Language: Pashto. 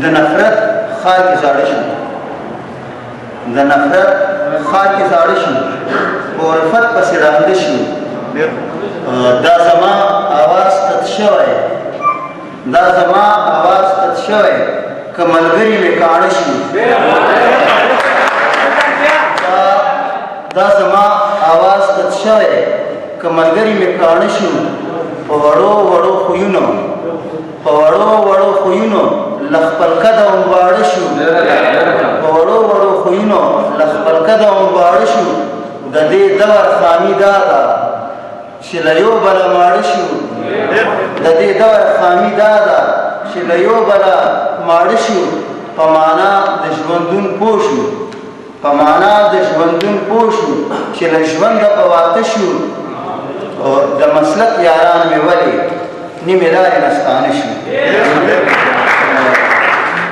د نفرت خار کې زاړه شو د نفرت خار کې زاړه شو په الفت پسې رانده شو دا زما آواز تت شوی دا زما آواز تت شوی که ملګري مې کاڼه شي دا زما آواز تت شوی که ملګري مې کاڼه شو په وړو وړو خویونو په وړو وړو خویونو له خپل قده واړه شو په وړو وړو خویونو له خپل قده واړه شو د دې دور خامي دا ده چې له یو بله ماړه شو د دې دور خامي دا ده چې له یو بله ماړه شو په معنا د ژوندون پوه شو په معنا د ژوندون پوه شو چې له ژونده په واته شو د مسلک یاران مې ولې نیمې لارې نه ستانه شو